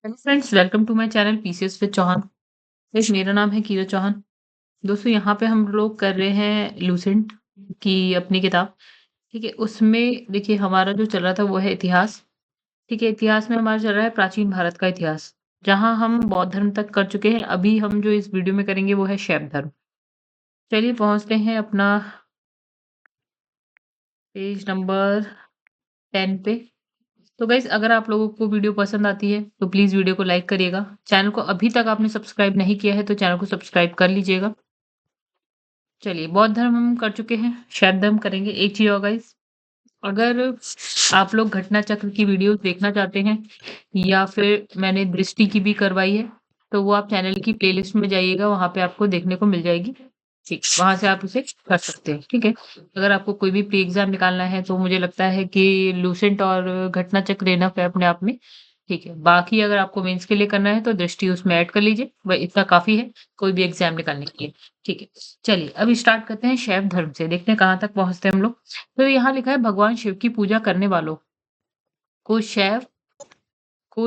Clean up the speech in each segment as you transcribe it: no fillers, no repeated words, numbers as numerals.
Hello friends, welcome to my channel PCS with Chauhan. Guys, मेरा नाम है कीरत चौहान। दोस्तों, यहाँ पे हम लोग कर रहे हैं लूसेंट की अपनी किताब। ठीक है, उसमें देखिए हमारा जो चल रहा था वो है इतिहास। ठीक है, इतिहास में हमारा चल रहा है प्राचीन भारत का इतिहास, जहाँ हम बौद्ध धर्म तक कर चुके हैं। अभी हम जो इस वीडियो में करेंगे वो है शैव धर्म। चलिए पहुँचते हैं अपना पेज नंबर 10 पे। तो गाइस, अगर आप लोगों को वीडियो पसंद आती है तो प्लीज़ वीडियो को लाइक करिएगा। चैनल को अभी तक आपने सब्सक्राइब नहीं किया है तो चैनल को सब्सक्राइब कर लीजिएगा। चलिए, बौद्ध धर्म हम कर चुके हैं, शैव धर्म करेंगे। एक चीज़ और गाइस, अगर आप लोग घटना चक्र की वीडियोज़ देखना चाहते हैं या फिर मैंने दृष्टि की भी करवाई है, तो वो आप चैनल की प्लेलिस्ट में जाइएगा, वहाँ पे आपको देखने को मिल जाएगी। ठीक, वहाँ से आप उसे कर सकते हैं, ठीक है? अगर आपको कोई भी प्री एग्ज़ाम निकालना है तो मुझे लगता है कि लूसेंट और घटना चक्र इनफ है अपने आप में, ठीक है? बाकी अगर आपको मेंस के लिए करना है तो दृष्टि उसमें ऐड कर लीजिए, वह इतना काफ़ी है कोई भी एग्ज़ाम निकालने के लिए, ठीक है? चलिए, अब स्टार्ट करते हैं शैव धर्म से, देखते हैं कहाँ तक पहुँचते हैं हम लोग। तो यहाँ लिखा है भगवान शिव की पूजा करने वालों को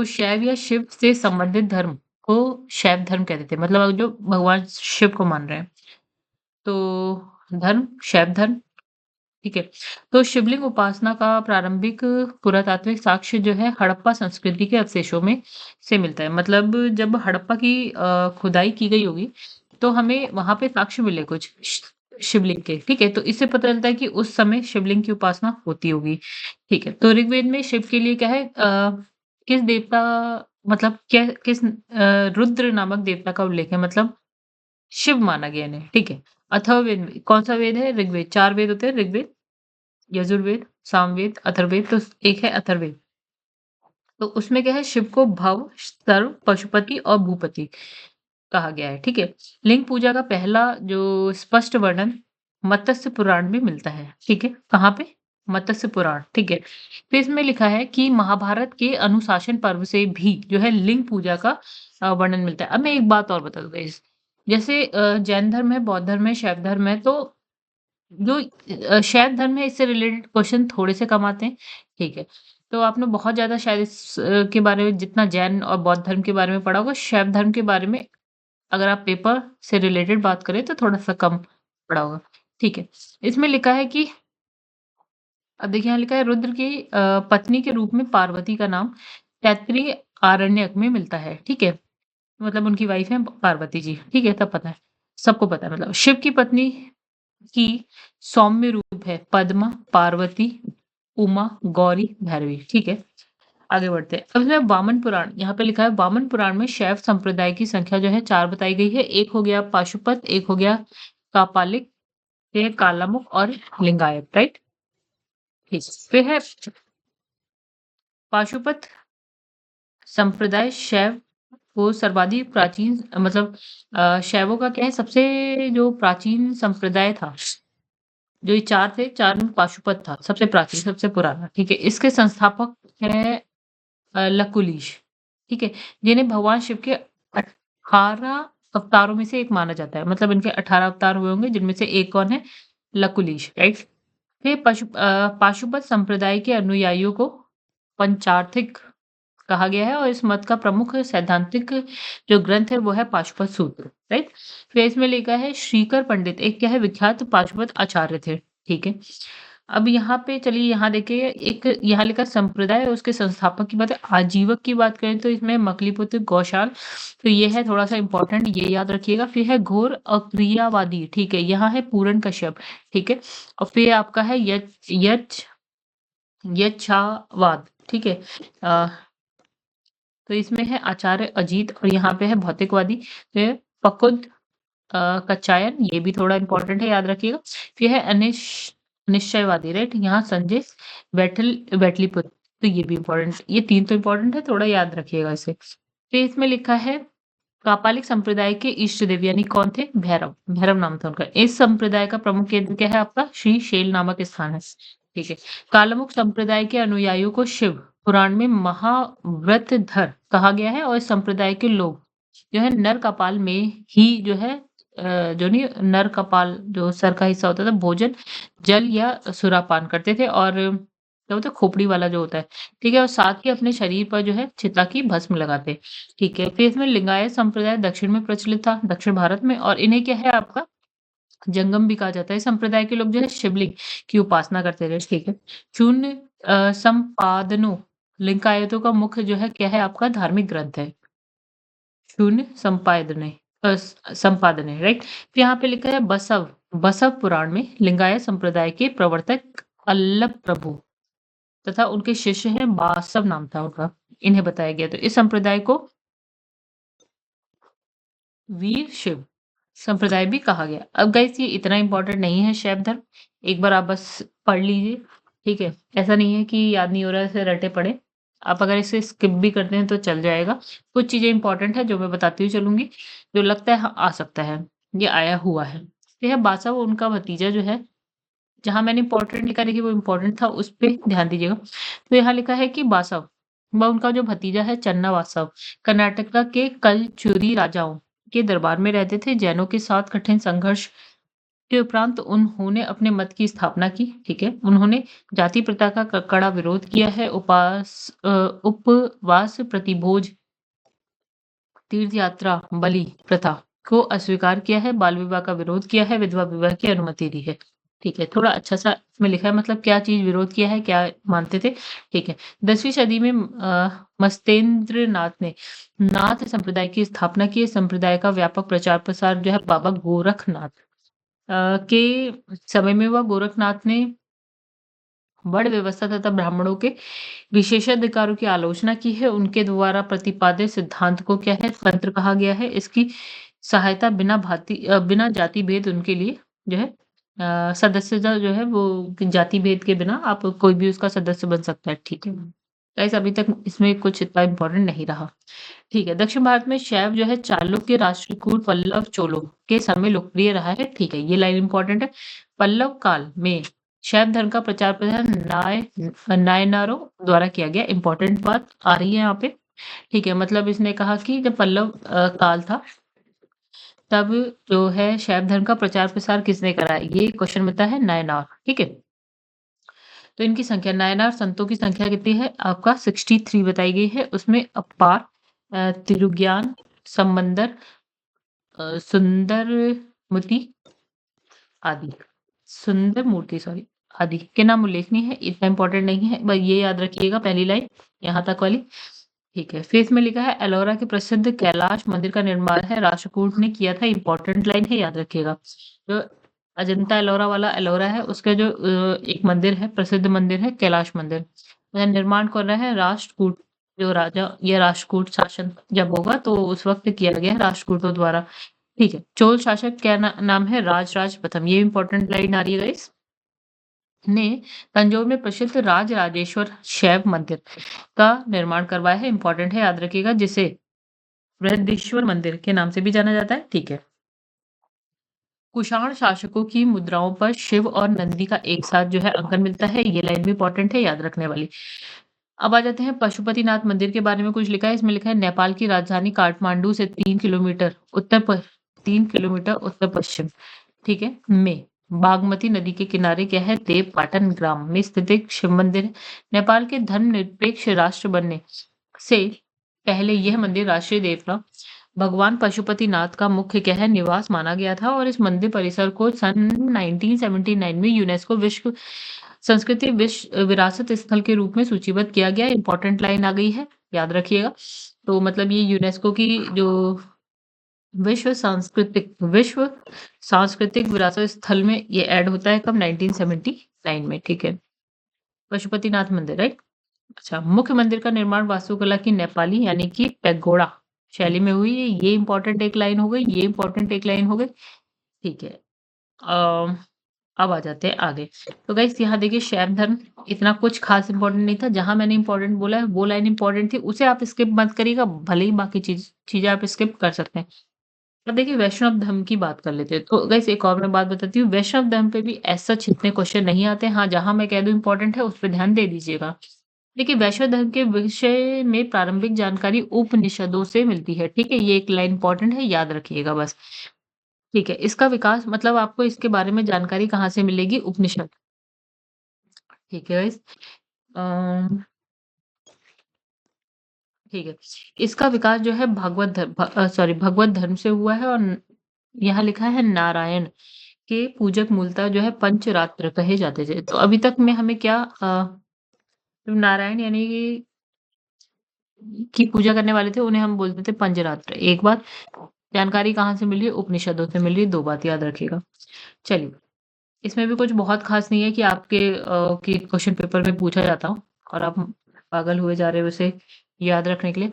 शैव या शिव से संबंधित धर्म को शैव धर्म कहते थे। मतलब जो भगवान शिव को मान रहे हैं। तो धर्म शैव धर्म, ठीक है। तो शिवलिंग उपासना का प्रारंभिक पुरातात्विक साक्ष्य जो है हड़प्पा संस्कृति के अवशेषों में से मिलता है। मतलब जब हड़प्पा की खुदाई की गई होगी तो हमें वहां पे साक्ष्य मिले कुछ शिवलिंग के, ठीक है। तो इससे पता चलता है कि उस समय शिवलिंग की उपासना होती होगी, ठीक है। तो ऋग्वेद में शिव के लिए क्या है, किस देवता, मतलब क्या किस रुद्र नामक देवता का उल्लेख है। मतलब शिव माना गया इन्हें, ठीक है। अथर्ववेद में कौन-सा वेद है? ऋग्वेद। 4 वेद होते हैं, ऋग्वेद, यजुर्वेद, सामवेद, अथर्ववेद। तो एक है अथर्ववेद। तो उसमें क्या है, शिव को भव, सर्व, पशुपति और भूपति कहा गया है, ठीक है। लिंग पूजा का पहला जो स्पष्ट वर्णन मत्स्य पुराण में मिलता है, ठीक है। कहाँ पे? मत्स्य पुराण, ठीक है। तो इसमें लिखा है कि महाभारत के अनुशासन पर्व से भी जो है लिंग पूजा का वर्णन मिलता है। अब मैं एक बात और बता दूँ गाइस, जैसे जैन धर्म है, बौद्ध धर्म है, शैव धर्म है, तो जो शैव धर्म है इससे रिलेटेड क्वेश्चन थोड़े से कम आते हैं, ठीक है। तो आपने बहुत ज़्यादा शायद इस के बारे में जितना जैन और बौद्ध धर्म के बारे में पढ़ा होगा, शैव धर्म के बारे में अगर आप पेपर से रिलेटेड बात करें तो थोड़ा-सा कम पड़ा होगा, ठीक है। इसमें लिखा है कि अब देखिए यहाँ लिखा है रुद्र की पत्नी के रूप में पार्वती का नाम तैत्तिरीय आरण्यक में मिलता है, ठीक है। मतलब उनकी वाइफ है पार्वती जी, ठीक है, तब पता है, सबको पता है। मतलब शिव की पत्नी की सौम्य रूप है पद्मा, पार्वती, उमा, गौरी, भैरवी, ठीक है। आगे बढ़ते हैं। अब इसमें वामन पुराण, यहाँ पे लिखा है वामन पुराण में शैव संप्रदाय की संख्या जो है 4 बताई गई है। एक हो गया पाशुपत, एक हो गया कापालिक, एक कालामुख और लिंगायत, राइट? ठीक। फिर है पाशुपत संप्रदाय शैव को सर्वाधिक प्राचीन, मतलब शैवों का क्या है, सबसे जो प्राचीन संप्रदाय था, जो ये 4 थे, 4 में पाशुपत था, सबसे प्राचीन, सबसे पुराना, ठीक है। इसके संस्थापक है लकुलिश, ठीक है, जिन्हें भगवान शिव के 18 अवतारों में से एक माना जाता है। मतलब इनके 18 अवतार हुए होंगे, जिनमें से एक कौन है? लकुलिश, राइट? फिर पाशुपत संप्रदाय के अनुयायियों को पंचार्थिक कहा गया है और इस मत का प्रमुख सैद्धांतिक जो ग्रंथ है वो है पाशुपत सूत्र, राइट? फिर इसमें लिखा है श्रीकर पंडित एक क्या है, विख्यात पाशुपत आचार्य थे, ठीक है। अब यहाँ पे चलिए, यहाँ देखिए, एक यहाँ लिखा संप्रदाय और उसके संस्थापक की बात है। आजीवक की बात करें तो इसमें मकलीपुत्र गौशाल, तो ये है थोड़ा सा इंपॉर्टेंट, ये याद रखिएगा। फिर है घोर अक्रियावादी, ठीक है, यहाँ है पूरण कश्यप, ठीक है। और फिर आपका है यच्छावाद, ठीक है। अ, तो इसमें है आचार्य अजीत और यहाँ पे है भौतिकवादी। फिर फकुद कच्चायन, ये भी थोड़ा इंपॉर्टेंट है, याद रखिएगा। फिर है निश्चयवादी, राइट, यहाँ संजय बैटलीपुत्र, तो ये भी इंपॉर्टेंट, ये 3 तो इंपॉर्टेंट है, थोड़ा याद रखिएगा इसे। फिर इसमें लिखा है कापालिक संप्रदाय के इष्ट देव यानी कौन थे? भैरव, भैरव नाम था उनका। इस संप्रदाय का प्रमुख केंद्र क्या है आपका? श्री शैल नामक स्थान है, ठीक है। कालामुख संप्रदाय के अनुयायियों को शिव पुराण में महाव्रतधर कहा गया है और इस संप्रदाय के लोग जो है नर कपाल में ही जो है जो नहीं, नर कपाल जो सर का हिस्सा होता था, भोजन, जल या सुरापान करते थे और क्या होता है खोपड़ी वाला जो होता है, ठीक है? और साथ ही अपने शरीर पर जो है चिता की भस्म लगाते, ठीक है? फिर इसमें लिंगायत संप्रदाय दक्षिण में प्रचलित था, दक्षिण भारत में और इन्हें क्या है आपका जंगम भी कहा जाता है। इस संप्रदाय के लोग जो है शिवलिंग की उपासना करते थे, ठीक है? शून्य संपादनों लिंगायतों का मुख्य जो है क्या है आपका धार्मिक ग्रंथ है। शून्य संपादने राइट? फिर यहाँ पे लिखा है बसव, बसव पुराण में लिंगायत संप्रदाय के प्रवर्तक अल्लभ प्रभु तथा उनके शिष्य हैं बासव नाम था उनका, इन्हें बताया गया। तो इस संप्रदाय को वीर शिव संप्रदाय भी कहा गया। अब गाइस ये इतना इम्पोर्टेंट नहीं है शैव धर्म, एक बार आप बस पढ़ लीजिए, ठीक है? ऐसा नहीं है कि याद नहीं हो रहा है ऐसे रटे पड़े। आप अगर इसे स्किप भी करते हैं तो चल जाएगा। कुछ चीज़ें इम्पोर्टेंट है जो मैं बताती हुई चलूँगी, जो लगता है हाँ, आ सकता है, ये आया हुआ है। तो यह बासा वो उनका भतीजा जो है, जहाँ मैंने इम्पोर्टेंट लिखा देखिए वो इम्पोर्टेंट था उस पे ध्यान दीजिएगा। तो यहाँ लिखा है कि बासव व उनका जो भतीजा है चन्नावासव कर्नाटका के कलचुरी राजाओं के दरबार में रहते थे। जैनों के साथ कठिन संघर्ष के उपरांत उन्होंने अपने मत की स्थापना की, ठीक है? उन्होंने जाति प्रथा का कड़ा विरोध किया है, उपवास प्रतिभोज तीर्थ यात्रा बलि प्रथा को अस्वीकार किया है, बाल विवाह का विरोध किया है, विधवा विवाह की अनुमति दी है। ठीक है, थोड़ा अच्छा-सा इसमें लिखा है मतलब क्या चीज़ विरोध किया है, क्या मानते थे, ठीक है। 10वीं सदी में मस्तेंद्र नाथ ने नाथ संप्रदाय की स्थापना की। इस संप्रदाय का व्यापक प्रचार-प्रसार जो है बाबा गोरखनाथ के समय में हुआ। गोरखनाथ ने वर्ण व्यवस्था तथा ब्राह्मणों के विशेषाधिकारों की आलोचना की है। उनके द्वारा प्रतिपादित सिद्धांत को क्या है तंत्र कहा गया है। इसकी सहायता बिना जाति भेद उनके लिए जो है सदस्यता जो है वो जाति भेद के बिना आप कोई भी उसका सदस्य बन सकता है, ठीक है। गाइस अभी तक इसमें कुछ इतना इम्पोर्टेंट नहीं रहा, ठीक है। दक्षिण भारत में शैव जो है चालुक्य, राष्ट्रकूट, पल्लव, चोलों के समय लोकप्रिय रहा है, ठीक है। ये लाइन इम्पोर्टेंट है। पल्लव काल में शैव धर्म का प्रचार-प्रसार नायनारों द्वारा किया गया। इम्पोर्टेंट बात आ रही है यहाँ पे, ठीक है। मतलब इसने कहा कि जब पल्लव काल था, तब जो है शैव धर्म का प्रचार-प्रसार किसने करा? ये क्वेश्चन बनता है नायनार, ठीक है। तो इनकी संख्या नायनार संतों की संख्या कितनी है? आपका 63 बताई गई है। उसमें अपार, तिरुज्ञान, समंदर, सुंदरमूर्ति आदि। सुंदर मूर्ति सॉरी आदि के नाम उल्लेखनीय है, इतना इम्पोर्टेंट नहीं है, बस ये याद रखिएगा पहली लाइन यहाँ तक वाली, ठीक है। फिर इसमें लिखा है एलोरा के प्रसिद्ध कैलाश मंदिर का निर्माण है राष्ट्रकूट ने किया था, इम्पोर्टेंट लाइन है याद रखिएगा। जो अजंता एलोरा वाला एलोरा है उसका जो एक मंदिर है प्रसिद्ध मंदिर है कैलाश मंदिर, निर्माण कर रहा है राष्ट्रकूट जो राजा या राष्ट्रकूट शासन जब होगा तो उस वक्त किया गया है राष्ट्रकूटों द्वारा, ठीक है। चोल शासक क्या नाम है? राजराज प्रथम। ये इम्पोर्टेंट लाइन आ रही है गाइस। ने तंजौर में प्रसिद्ध राजराजेश्वर शैव मंदिर का निर्माण करवाया है, इम्पोर्टेंट है याद रखिएगा, जिसे बृहदीश्वर मंदिर के नाम से भी जाना जाता है, ठीक है। कुषाण शासकों की मुद्राओं पर शिव और नंदी का एक साथ जो है अंकन मिलता है, ये लाइन भी इम्पोर्टेंट है याद रखने वाली। अब आ जाते हैं पशुपतिनाथ मंदिर के बारे में कुछ लिखा है, इसमें लिखा है नेपाल की राजधानी काठमांडू से 3 किलोमीटर उत्तर-पश्चिम, ठीक है, में बागमती नदी के किनारे क्या है देवपाटन ग्राम में स्थित एक शिव मंदिर है। नेपाल के धर्मनिरपेक्ष राष्ट्र बनने से पहले यह मंदिर राष्ट्रीय देवता भगवान पशुपतिनाथ का मुख्य क्या है निवास माना गया था और इस मंदिर परिसर को सन 1979 में यूनेस्को विश्व संस्कृति विश्व विरासत स्थल के रूप में सूचीबद्ध किया गया। इंपॉर्टेंट लाइन आ गई है, याद रखिएगा। तो मतलब ये यूनेस्को की जो विश्व सांस्कृतिक विरासत स्थल में ये ऐड होता है कब 1979 में, ठीक है। पशुपतिनाथ मंदिर राइट। अच्छा, मुख्य मंदिर का निर्माण वास्तुकला की नेपाली यानी कि पैगोडा शैली में हुई है। ये इंपॉर्टेंट एक लाइन हो गई, ये इंपॉर्टेंट एक लाइन हो गई, ठीक है। अ, अब आ जाते हैं आगे। तो गाइस यहाँ देखिए शैव धर्म इतना कुछ खास इंपॉर्टेंट नहीं था। जहाँ मैंने इंपॉर्टेंट बोला है वो लाइन इंपॉर्टेंट थी, उसे आप स्किप मत करिएगा, भले ही बाकी चीज़ें आप स्किप कर सकते हैं। अब देखिए वैष्णव धर्म की बात कर लेते हैं। तो गाइस एक और मैं बात बताती हूँ, वैष्णव धर्म पे भी एज़ सच इतने क्वेश्चन नहीं आते हैं। हाँ, जहाँ मैं कह दूँ इंपॉर्टेंट है उस पे ध्यान दे दीजिएगा। देखिए वैष्णव धर्म के विषय में प्रारंभिक जानकारी उपनिषदों से मिलती है, ठीक है? ये एक लाइन इंपॉर्टेंट है, याद रखिएगा बस। ठीक है, इसका विकास मतलब आपको इसके बारे में जानकारी कहाँ से मिलेगी? उपनिषद, ठीक है गाइस? अ, ठीक है। इसका विकास जो है भगवत धर्म से हुआ है और यहाँ लिखा है नारायण के पूजक मूलतः जो है पंचरात्र कहे जाते थे। तो अभी तक में हमें क्या नारायण यानी की पूजा करने वाले थे, उन्हें हम बोलते थे पंचरात्र। एक बात जानकारी कहाँ से मिली है? उपनिषदों से मिली, 2 बात याद रखिएगा। चलिए, इसमें भी कुछ बहुत ख़ास नहीं है कि आपके कि क्वेश्चन पेपर में पूछा जाता हो और आप पागल हुए जा रहे हो उसे याद रखने के लिए।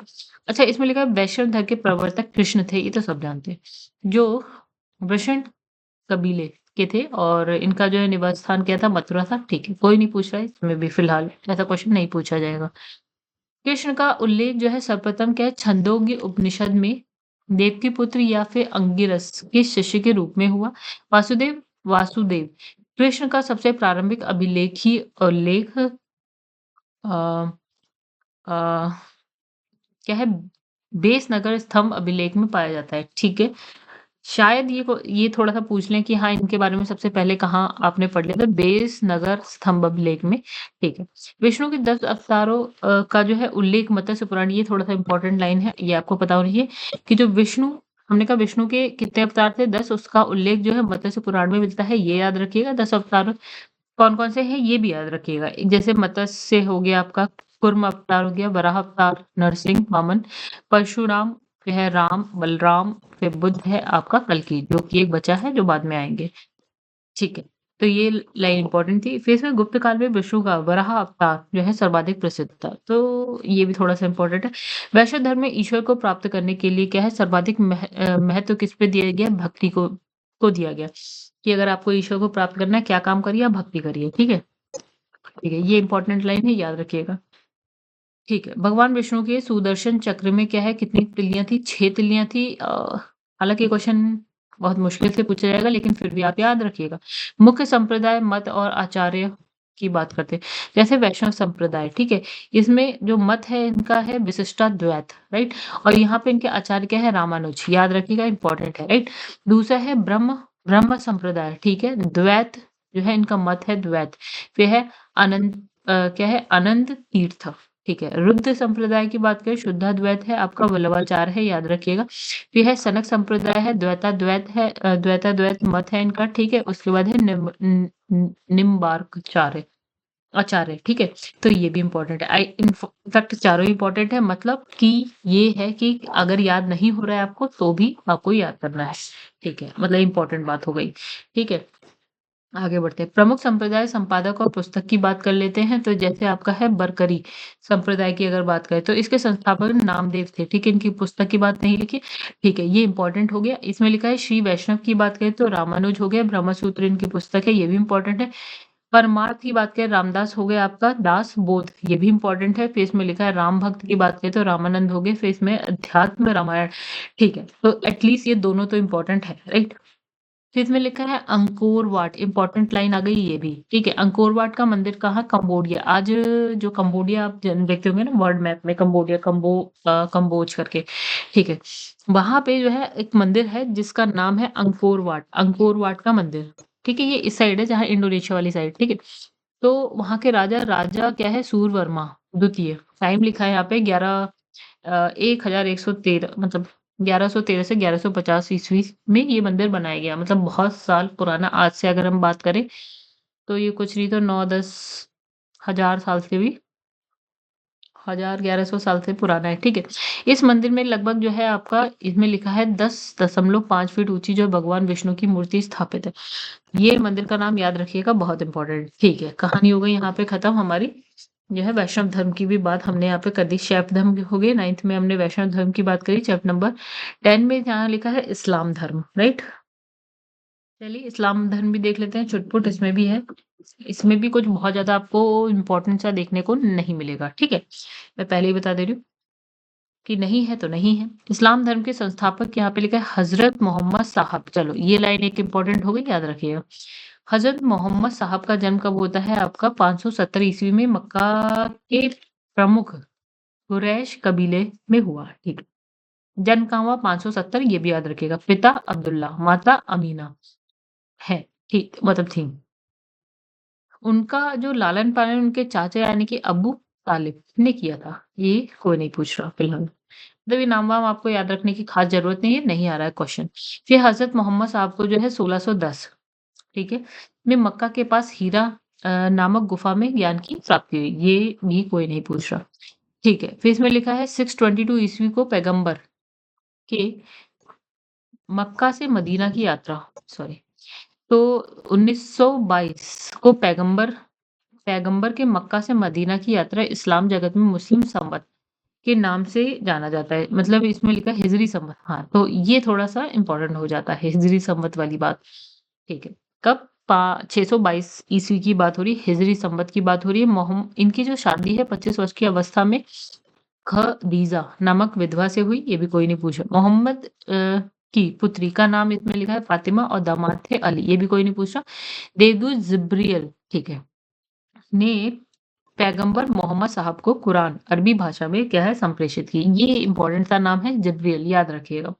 अच्छा, इसमें लिखा है वैष्णव धर्म के प्रवर्तक कृष्ण थे, ये तो सब जानते हैं। जो वृषण कबीले के थे और इनका जो है निवास स्थान क्या था? मथुरा था, ठीक है। कोई नहीं पूछ रहा है, इसमें भी फिलहाल ऐसा क्वेश्चन नहीं पूछा जाएगा। कृष्ण का उल्लेख जो है सर्वप्रथम क्या है? छंदोग्य उपनिषद में देवकीपुत्र या फिर अंगिरस के शिष्य के रूप में हुआ। वासुदेव कृष्ण का सबसे प्रारंभिक अभिलेखी उल्लेख अ, अ, क्या है? बेस नगर स्तंभ अभिलेख में पाया जाता है, ठीक है। शायद ये थोड़ा-सा पूछ लें कि हाँ, इनके बारे में सबसे पहले कहाँ आपने पढ़ लिया था? बेस नगर स्तंभ अभिलेख में, ठीक है। विष्णु के 10 अवतारों का जो है उल्लेख मत्स्य पुराण, ये थोड़ा-सा इम्पोर्टेंट लाइन है, ये आपको पता होनी चाहिए कि जो विष्णु हमने कहा विष्णु के कितने अवतार थे? 10, उसका उल्लेख जो है मत्स्य पुराण में मिलता है, ये याद रखिएगा। 10 अवतार कौन-कौन से हैं, ये भी याद रखिएगा। जैसे मत्स्य हो गया आपका, कूर्म अवतार हो गया, वराह अवतार, नरसिंह, वामन, परशुराम है, राम, बलराम, फिर बुद्ध है आपका कल्कि, जो कि एक बचा है जो बाद में आएँगे। ठीक है, तो ये लाइन इम्पोर्टेंट थी। फिर इसमें गुप्त काल में विष्णु का वराह अवतार जो है सर्वाधिक प्रसिद्ध था, तो ये भी थोड़ा-सा इम्पोर्टेंट है। वैष्णव धर्म में ईश्वर को प्राप्त करने के लिए क्या है सर्वाधिक महत्व किस पे दिया गया? भक्ति को दिया गया, कि अगर आपको ईश्वर को प्राप्त करना है, क्या काम करिए? आप भक्ति करिए, ठीक है? ठीक है, ये इम्पोर्टेंट लाइन है, याद रखिएगा। ठीक है, भगवान विष्णु के सुदर्शन चक्र में क्या है, कितनी तिल्लियाँ थी? 6 तिल्लियाँ थी। हालाँकि क्वेश्चन बहुत मुश्किल से पूछा जाएगा, लेकिन फिर भी आप याद रखिएगा। मुख्य संप्रदाय, मत और आचार्य की बात करते हैं। जैसे वैष्णव संप्रदाय, ठीक है? इसमें जो मत है इनका है विशिष्टाद्वैत, राइट? और यहाँ पे इनके आचार्य क्या है? रामानुज, याद रखिएगा, इम्पोर्टेंट है, राइट? दूसरा है ब्रह्म संप्रदाय, ठीक है? द्वैत जो है इनका मत है द्वैत। फिर है क्या है? अनंत तीर्थ, ठीक है। रुद्र संप्रदाय की बात करें, शुद्धाद्वैत है, आपका वल्लभाचार्य है, याद रखिएगा। फिर है सनक संप्रदाय है, द्वैताद्वैत मत है इनका, ठीक है। उसके बाद है निम्बार्काचार्य आचार्य, ठीक है। तो ये भी इम्पोर्टेंट है। इनफैक्ट चारों इम्पोर्टेंट है, मतलब कि ये है कि अगर याद नहीं हो रहा है आपको तो भी आपको याद करना है, ठीक है। मतलब इम्पोर्टेंट बात हो गई, ठीक है। आगे बढ़ते हैं। प्रमुख संप्रदाय संपादक और पुस्तक की बात कर लेते हैं, तो जैसे आपका है बरकरी संप्रदाय की अगर बात करें, तो इसके संस्थापक नामदेव थे, ठीक है? इनकी पुस्तक की बात नहीं लिखी, ठीक है, ये इम्पोर्टेंट हो गया। इसमें लिखा है श्री वैष्णव की बात करें तो रामानुज हो गया, ब्रह्मसूत्र इनकी पुस्तक है, ये भी इम्पोर्टेंट है। परमार्थ की बात करें, रामदास हो गया आपका, दास बोध, ये भी इम्पोर्टेंट है। फिर इसमें लिखा है राम भक्त की बात करें तो रामानंद हो गए, फिर इसमें अध्यात्म रामायण, ठीक है। तो एटलीस्ट ये दोनों तो इम्पोर्टेंट है, राइट? फिर इसमें लिखा है अंकोर वाट, इम्पोर्टेंट लाइन आ गई ये भी, ठीक है। अंकोर वाट का मंदिर कहाँ? कंबोडिया। आज जो कंबोडिया आप देखते होंगे ना वर्ल्ड मैप में, कंबोडिया, कंबोज करके, ठीक है। वहां पे जो है एक मंदिर है जिसका नाम है अंकोर वाट का मंदिर, ठीक है। ये इस साइड है जहाँ इंडोनेशिया वाली साइड, ठीक है। तो वहां के राजा राजा क्या है? सूरवर्मा द्वितीय। टाइम लिखा है यहाँ पे 1113, मतलब 1113 से 1150 ईस्वी में ये मंदिर बनाया गया, मतलब बहुत साल पुराना। आज से अगर हम बात करें तो ये कुछ नहीं तो 9-10 हजार साल से भी 1000-1100 साल से पुराना है, ठीक है। इस मंदिर में लगभग जो है आपका, इसमें लिखा है 10.5 फीट ऊंची जो भगवान विष्णु की मूर्ति स्थापित है। ये मंदिर का नाम याद रखिएगा, बहुत इंपॉर्टेंट, ठीक है। कहानी हो गई यहाँ पे खत्म हमारी। जो है वैष्णव धर्म की भी बात हमने यहाँ पे कर दी। शैव धर्म की हो गई, 9th में हमने वैष्णव धर्म की बात करी। चैप्टर नंबर 10 में यहाँ लिखा है इस्लाम धर्म, राइट? चलिए इस्लाम धर्म भी देख लेते हैं, छुटपुट इसमें भी है। इसमें भी कुछ बहुत ज्यादा आपको इम्पोर्टेंट सा देखने को नहीं मिलेगा, ठीक है। मैं पहले ही बता दे रही हूँ कि नहीं है तो नहीं है। इस्लाम धर्म के संस्थापक यहाँ पे लिखा है हजरत मोहम्मद साहब। चलो ये लाइन एक इम्पोर्टेंट हो गई, याद रखिएगा। हजरत मोहम्मद साहब का जन्म कब होता है आपका? 570 ईस्वी में मक्का के प्रमुख कुरैश कबीले में हुआ, ठीक है। जन्म कहाँ हुआ? 570, ये भी याद रखिएगा। पिता अब्दुल्ला, माता अमीना है, ठीक, मतलब थी। उनका जो लालन-पालन उनके चाचा यानी कि अब्बू तालिब ने किया था? ये कोई नहीं पूछ रहा फिलहाल। मतलब ये नाम-वाम आपको याद रखने की ख़ास ज़रूरत नहीं है, नहीं आ रहा है क्वेश्चन। फिर हज़रत मोहम्मद साहब को जो है 1610, ठीक है, में मक्का के पास हीरा नामक गुफ़ा में ज्ञान की प्राप्ति हुई। ये भी कोई नहीं पूछ रहा। ठीक है, फिर इसमें लिखा है 622 ईस्वी को पैगंबर के मक्का से मदीना की यात्रा, सॉरी, तो 1922 को पैगंबर पैगंबर के मक्का से मदीना की यात्रा इस्लाम जगत में मुस्लिम संवत के नाम से जाना जाता है। मतलब इसमें लिखा है हिजरी संवत। हाँ, तो ये थोड़ा-सा इम्पोर्टेंट हो जाता है, हिजरी संवत वाली बात। ठीक है। कब? पा 622 ईस्वी की बात हो रही है, हिजरी संवत की बात हो रही है। इनकी जो शादी है 25 वर्ष की अवस्था में खदीजा नामक विधवा से हुई, ये भी कोई नहीं पूछा। मोहम्मद की पुत्री का नाम इसमें लिखा है फातिमा और दामाद थे अली, ये भी कोई नहीं पूछा। देवदूत जिब्रील, ठीक है, ने पैगंबर मोहम्मद साहब को कुरान अरबी भाषा में क्या है संप्रेषित की। ये इंपॉर्टेंट सा नाम है जिब्रील, याद रखिएगा।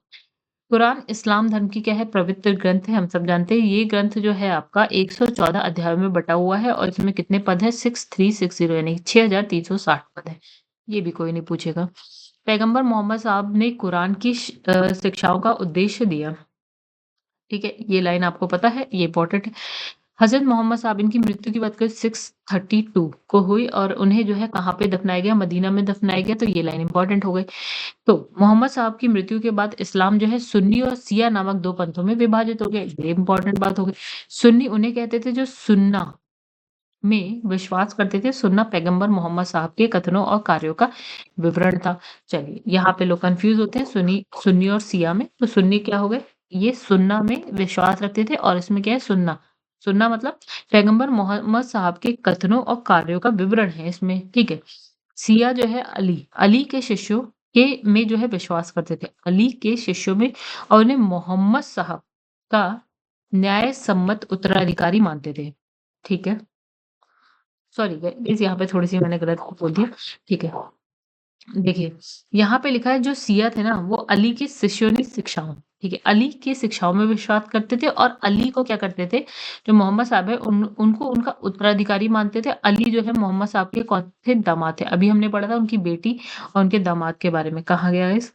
कुरान इस्लाम धर्म की क्या है पवित्र ग्रंथ है, हम सब जानते हैं। ये ग्रंथ जो है आपका 114 अध्यायों में बटा हुआ है और इसमें कितने पद है 6360 यानी 6360 पद है। ये भी कोई नहीं पूछेगा। पैगंबर मोहम्मद साहब ने कुरान की शिक्षाओं का उद्देश्य दिया। ठीक है, ये लाइन आपको पता है, ये इम्पोर्टेंट है। हज़रत मोहम्मद साहब इनकी मृत्यु की बात करें 632 को हुई और उन्हें जो है कहाँ पे दफनाया गया? मदीना में दफनाया गया, तो ये लाइन इम्पोर्टेंट हो गई। तो मोहम्मद साहब की मृत्यु के बाद इस्लाम जो है सुन्नी और शिया नामक 2 पंथों में विभाजित हो गया। ये इम्पोर्टेंट बात हो गई। सुन्नी उन्हें कहते थे जो सुन्ना में विश्वास करते थे। सुन्ना पैगंबर मोहम्मद साहब के कथनों और कार्यों का विवरण था। चलिए, यहाँ पे लोग कन्फ्यूज़ होते हैं सुन्नी और शिया में। तो सुन्नी क्या हो गए? ये सुन्ना में विश्वास रखते थे और इसमें क्या है सुन्ना। सुन्ना मतलब पैगंबर मोहम्मद साहब के कथनों और कार्यों का विवरण है इसमें, ठीक है। शिया जो है अली के शिष्यों के में जो है विश्वास करते थे। अली के शिष्यों में और उन्हें मोहम्मद साहब का न्याय सम्मत उत्तराधिकारी मानते थे। ठीक है। सॉरी गाइस, यहाँ पे थोड़ी-सी मैंने गलत बोल दिया। ठीक है। देखिए, यहाँ पे लिखा है जो शिया थे ना वो अली के शिष्यों ने शिक्षाओं, ठीक है, अली की शिक्षाओं में विश्वास करते थे और अली को क्या करते थे, जो मोहम्मद साहब है उनको उनका उत्तराधिकारी मानते थे। अली जो है मोहम्मद साहब के कौन थे? दामाद थे। अभी हमने पढ़ा था उनकी बेटी और उनके दामाद के बारे में। कहाँ गया गाइस?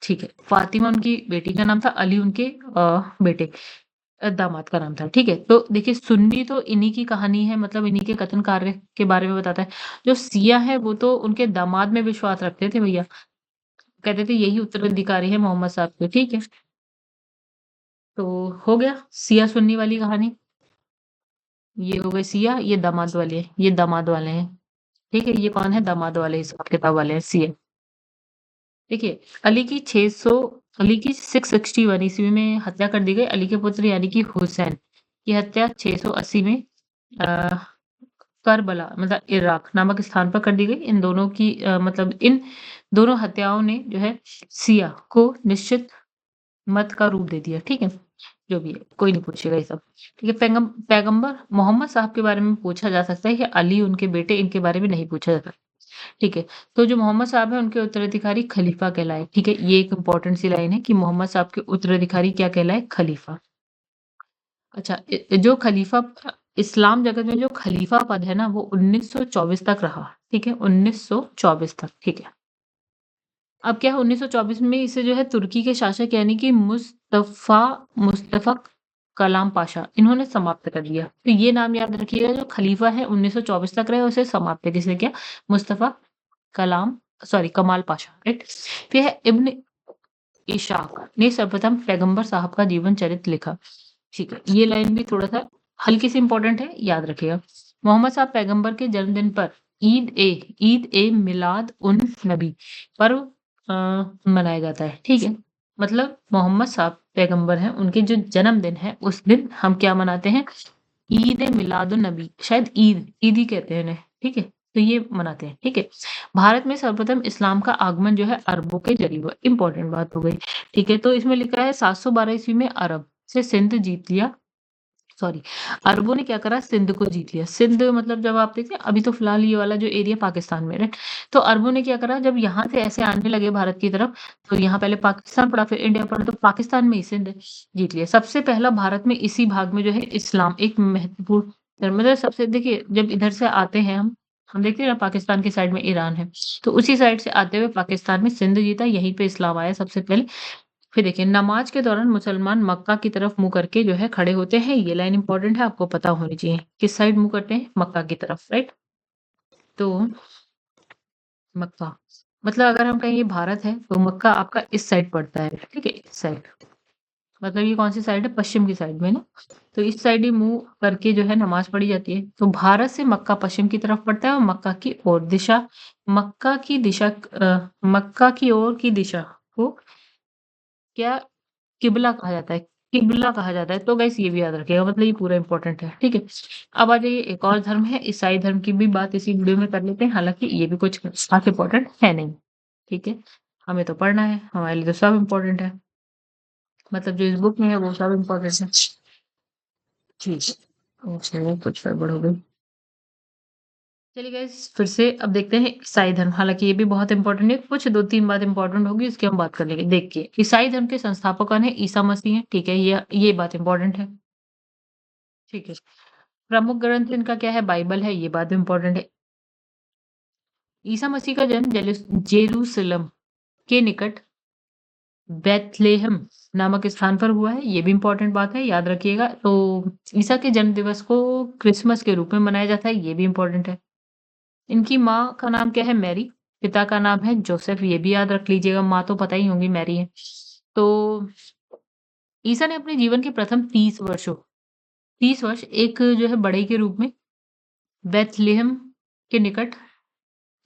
ठीक है, फातिमा उनकी बेटी का नाम था, अली उनके बेटे दामाद का नाम था, ठीक है? तो देखिए सुन्नी तो इन्हीं की कहानी है, मतलब इन्हीं के कथन कार्य के बारे में बताता है। जो शिया है वो तो उनके दामाद में विश्वास रखते थे भैया। कहते थे यही उत्तराधिकारी है मोहम्मद साहब के, ठीक है? तो हो गया शिया सुन्नी वाली कहानी। ये हो गए शिया, ये दामाद वाले, ये दामाद वाले हैं, ठीक है? ये कौन है? दामाद वाले हिसाब-किताब वाले हैं शिया। देखिए, अली की 661 ईस्वी में हत्या कर दी गई। अली के पुत्र यानी कि हुसैन की हत्या 680 में अ, करबला मतलब इराक नामक स्थान पर कर दी गई। इन दोनों की मतलब इन दोनों हत्याओं ने जो है शिया को निश्चित मत का रूप दे दिया, ठीक है? जो भी है, कोई नहीं पूछेगा ये सब। ठीक है, पैगंबर मोहम्मद साहब के बारे में पूछा जा सकता है कि अली उनके बेटे इनके बारे में नहीं पूछा जाता। ठीक है, तो जो मोहम्मद साहब हैं उनके उत्तराधिकारी खलीफा कहलाए, ठीक है? ये एक इम्पोर्टेंट सी लाइन है कि मोहम्मद साहब के उत्तराधिकारी क्या कहलाए? खलीफा। अच्छा, जो खलीफा इस्लाम जगत में जो खलीफा पद है ना वो 1924 तक रहा, ठीक है? 1924 तक, ठीक है? अब क्या है 1924 में इसे जो है तुर्की के शासक यानी कि मुस्तफा कलाम पाशा इन्होंने समाप्त कर दिया। तो ये नाम याद रखिएगा जो खलीफा है 1924 तक रहे उसे समाप्त किसने किया? मुस्तफा कलाम सॉरी कमाल पाशा, राइट? फिर है इब्न इशाक ने सर्वप्रथम पैगंबर साहब का जीवन चरित्र लिखा। ठीक है, ये लाइन भी थोड़ा-सा हल्की सी इम्पोर्टेंट है, याद रखिएगा। मोहम्मद साहब पैगंबर के जन्मदिन पर ईद ए मिलाद उन नबी पर्व मनाया जाता है, ठीक है? मतलब मोहम्मद साहब पैगंबर हैं, उनके जो जन्मदिन है उस दिन हम क्या मनाते हैं? ईद ए मिलादुन नबी, शायद ईद ही कहते हैं इन्हें, ठीक है? तो ये मनाते हैं, ठीक है? भारत में सर्वप्रथम इस्लाम का आगमन जो है अरबों के ज़रिए हुआ, इम्पोर्टेंट बात हो गई, ठीक है? तो इसमें लिखा है 712 ईस्वी में अरब से सिंध जीत लिया, सॉरी, अरबों ने क्या करा? सिंध को जीत लिया। सिंध मतलब जब आप देखिए अभी तो फिलहाल ये वाला जो एरिया पाकिस्तान में है, राइट? तो अरबों ने क्या करा जब यहाँ से ऐसे आने लगे भारत की तरफ, तो यहाँ पहले पाकिस्तान पड़ा, फिर इंडिया पड़ा, तो पाकिस्तान में ही सिंध जीत लिया। सबसे पहला भारत में इसी भाग में जो है इस्लाम एक महत्वपूर्ण मतलब सबसे देखिए जब इधर से आते हैं हम देखते हैं ना पाकिस्तान की साइड में ईरान है, तो उसी साइड से आते हुए पाकिस्तान में सिंध जीता, यहीं पे इस्लाम आया सबसे पहले। फिर देखिए नमाज़ के दौरान मुसलमान मक्का की तरफ मुँह करके जो है खड़े होते हैं, ये लाइन इम्पोर्टेंट है, आपको पता होनी चाहिए। किस साइड मुँह करते हैं? मक्का की तरफ, राइट? तो मक्का मतलब अगर हम कहें ये भारत है, तो मक्का आपका इस साइड पड़ता है, ठीक है? इस साइड। मतलब ये कौन-सी साइड है? पश्चिम की साइड में ना? तो इस साइड ही मुँह करके जो है नमाज़ पढ़ी जाती है। तो भारत से मक्का पश्चिम की तरफ पड़ता है और मक्का की ओर की दिशा को क्या किबला कहा जाता है, किबला कहा जाता है। तो गाइस ये भी याद रखिएगा मतलब ये पूरा इम्पोर्टेंट है, ठीक है? अब आ जाइए एक और धर्म है, ईसाई धर्म की भी बात इसी वीडियो में कर लेते हैं, हालाँकि ये भी कुछ खास इम्पोर्टेंट है नहीं, ठीक है? हमें तो पढ़ना है, हमारे लिए तो सब इम्पोर्टेंट है। मतलब जो इस बुक में है वो सब इम्पोर्टेंट है। ठीक है। चलिए कुछ गड़बड़ हो गई। चलिए गाइस फिर से अब देखते हैं ईसाई धर्म, हालाँकि ये भी बहुत इम्पोर्टेंट है, कुछ 2-3 बात इम्पोर्टेंट होगी इसकी हम बात कर लेंगे। देखिए, ईसाई धर्म के संस्थापक कौन है? ईसा मसीह हैं, ठीक है? ये बात इम्पोर्टेंट है, ठीक है? प्रमुख ग्रंथ इनका क्या है? बाइबल है, ये बात भी इम्पोर्टेंट है। ईसा मसीह का जन्म जेरूसलम के निकट बेथलेहम नामक स्थान पर हुआ है, ये भी इम्पोर्टेंट बात है, याद रखिएगा। तो ईसा के जन्म दिवस को क्रिसमस के रूप में मनाया जाता है, ये भी इम्पोर्टेंट है। इनकी माँ का नाम क्या है? मैरी, पिता का नाम है जोसेफ, ये भी याद रख लीजिएगा, माँ तो पता ही होंगी मैरी है। तो ईसा ने अपने जीवन के प्रथम 30 वर्ष एक जो है बड़े के रूप में बेथलेहम के निकट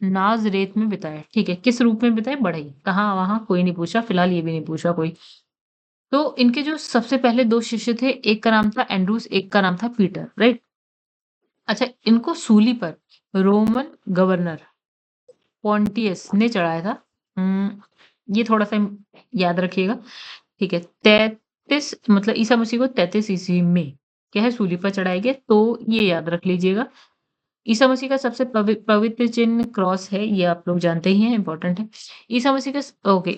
नाज़रेत में बिताए, ठीक है? किस रूप में बिताए? बढ़ई। कहाँ वहाँ कोई नहीं पूछा, फिलहाल ये भी नहीं पूछा कोई। तो इनके जो सबसे पहले 2 शिष्य थे, एक का नाम था एंड्रूस, एक का नाम था पीटर, राइट? अच्छा, इनको सूली पर रोमन गवर्नर पॉन्टियस ने चढ़ाया था। ये थोड़ा-सा याद रखिएगा, ठीक है? 33 मतलब ईसा मसीह को 33 ईस्वी में क्या है सूली पर चढ़ाए गए, तो ये याद रख लीजिएगा। ईसा मसीह का सबसे पवित्र चिन्ह क्रॉस है, ये आप लोग जानते ही हैं, इम्पोर्टेंट है। ईसा मसीह का ओके,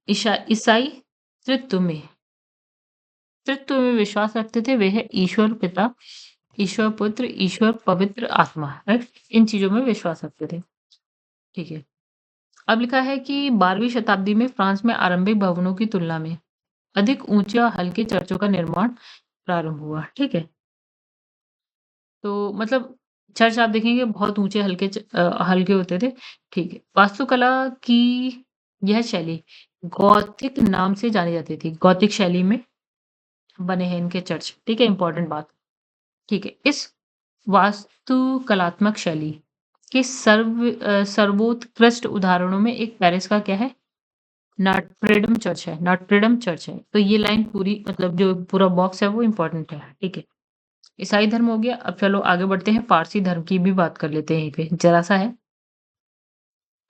ईसाई त्रित्व में त्रित्व में विश्वास रखते थे, वे है ईश्वर पिता, ईश्वर पुत्र, ईश्वर पवित्र आत्मा, राइट? इन चीज़ों में विश्वास रखते थे, ठीक है। अब लिखा है कि 12वीं शताब्दी में फ्रांस में आरंभिक भवनों की तुलना में अधिक ऊँचे और हल्के चर्चों का निर्माण प्रारंभ हुआ, ठीक है। तो मतलब चर्च आप देखेंगे बहुत ऊँचे हल्के होते थे, ठीक है। वास्तुकला की यह शैली गॉथिक नाम से जानी जाती थी। गॉथिक शैली में बने हैं इनके चर्च, ठीक है, इम्पोर्टेंट बात, ठीक है। इस वास्तुकलात्मक शैली के सर्वोत्कृष्ट उदाहरणों में एक पेरिस का क्या है? नॉट्रेडम चर्च है। तो ये लाइन पूरी मतलब जो पूरा बॉक्स है वो इम्पोर्टेंट है, ठीक है। ईसाई धर्म हो गया, अब चलो आगे बढ़ते हैं, पारसी धर्म की भी बात कर लेते हैं यहीं पे, ज़रा-सा है।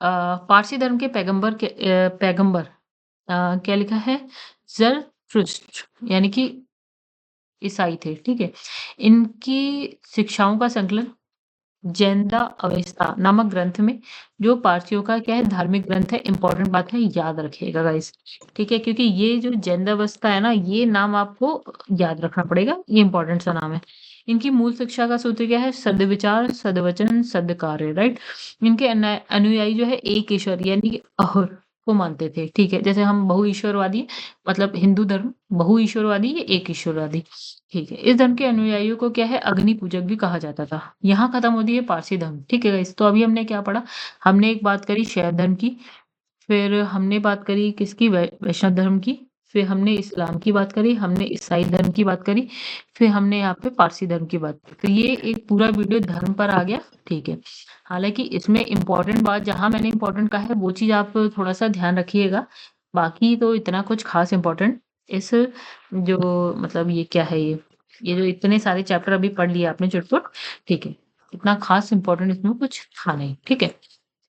पारसी धर्म के पैगंबर क्या लिखा है? ज़रथुस्त्र यानी कि ईसाई थे, ठीक है? इनकी शिक्षाओं का संकलन ज़ैंदा अवेस्ता नामक ग्रंथ में जो पारसियों का क्या है धार्मिक ग्रंथ है, इम्पोर्टेंट बात है, याद रखिएगा गाइस, ठीक है? क्योंकि ये जो ज़ैंदा है ना, ये नाम आपको याद रखना पड़ेगा, ये इम्पोर्टेंट सा नाम है। इनकी मूल शिक्षा का सूत्र क्या है? सद्विचार, सद्वचन, सद्कार्य, राइट? इनके अनुयायी जो है एक ईश्वर यानी कि अहर को मानते थे, ठीक है? जैसे हम बहुईश्वरवादी हैं, मतलब हिंदू धर्म बहुईश्वरवादी या एक ईश्वरवादी, ठीक है। इस धर्म के अनुयायियों को क्या है अग्नि पूजक भी कहा जाता था। यहाँ खत्म होती है पारसी धर्म, ठीक है गाइस। तो अभी हमने क्या पढ़ा? हमने एक बात करी शैव धर्म की, फिर हमने बात करी किसकी वैष्णव धर्म की, फिर हमने इस्लाम की बात करी, हमने ईसाई धर्म की बात करी, फिर हमने यहाँ पे पारसी धर्म की बात करी। तो ये एक पूरा वीडियो धर्म पर आ गया, ठीक है। हालाँकि इसमें इम्पोर्टेंट बात जहाँ मैंने इम्पोर्टेंट कहा है वो चीज़ आप थोड़ा-सा ध्यान रखिएगा। बाकी तो इतना कुछ ख़ास इम्पोर्टेंट इस जो मतलब ये क्या है ये जो इतने सारे चैप्टर अभी पढ़ लिए आपने चुटपुट, ठीक है। इतना ख़ास इम्पोर्टेंट इसमें कुछ था नहीं, ठीक है।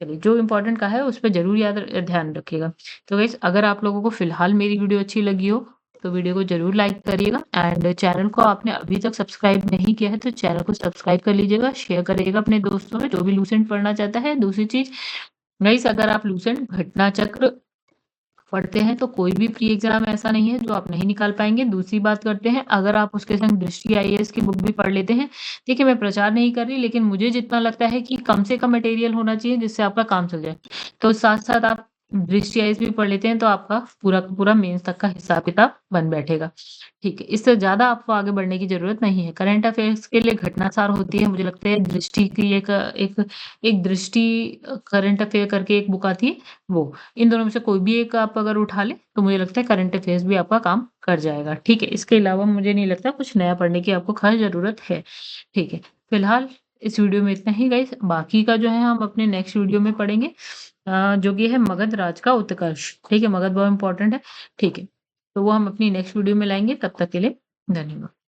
चलिए जो इम्पोर्टेंट का है उस पे ज़रूर ध्यान रखिएगा। तो गाइस अगर आप लोगों को फ़िलहाल मेरी वीडियो अच्छी लगी हो, तो वीडियो को ज़रूर लाइक करिएगा एंड चैनल को आपने अभी तक सब्सक्राइब नहीं किया है, तो चैनल को सब्सक्राइब कर लीजिएगा, शेयर करिएगा अपने दोस्तों में जो भी लूसेंट पढ़ना चाहता है। दूसरी चीज़ गाइस अगर आप लूसेंट घटना चक्र पढ़ते हैं तो कोई भी प्री एग्ज़ाम ऐसा नहीं है जो आप नहीं निकाल पाएँगे। दूसरी बात करते हैं, अगर आप उसके संग दृष्टि आईएएस की बुक भी पढ़ लेते हैं, देखिए मैं प्रचार नहीं कर रही, लेकिन मुझे जितना लगता है कि कम से कम मटेरियल होना चाहिए जिससे आपका काम चल जाए। तो साथ-साथ आप दृष्टि आईएएस भी पढ़ लेते हैं तो आपका पूरा का पूरा मेंस तक का हिसाब-किताब बन बैठेगा। ठीक है, इससे ज़्यादा आपको आगे बढ़ने की ज़रूरत नहीं है। करंट अफ़ेयर्स के लिए घटनासार होती है, मुझे लगता है दृष्टि की एक एक दृष्टि करंट अफ़ेयर करके एक बुक आती है, वो। इन दोनों में से कोई भी एक आप अगर उठा लें, तो मुझे लगता है करंट अफ़ेयर्स भी आपका काम कर जाएगा। ठीक है, इसके अलावा मुझे नहीं लगता कुछ नया पढ़ने की आपको ख़ास ज़रूरत है। ठीक है, फिलहाल इस वीडियो में इतना ही गाइस, बाकी का जो है हम अपने नेक्स्ट वीडियो में पढ़ेंगे जो कि है मगध राज का उत्कर्ष। ठीक है, मगध बहुत इम्पोर्टेंट है। ठीक है, तो वो हम अपनी नेक्स्ट वीडियो में लाएँगे, तब तक के लिए धन्यवाद।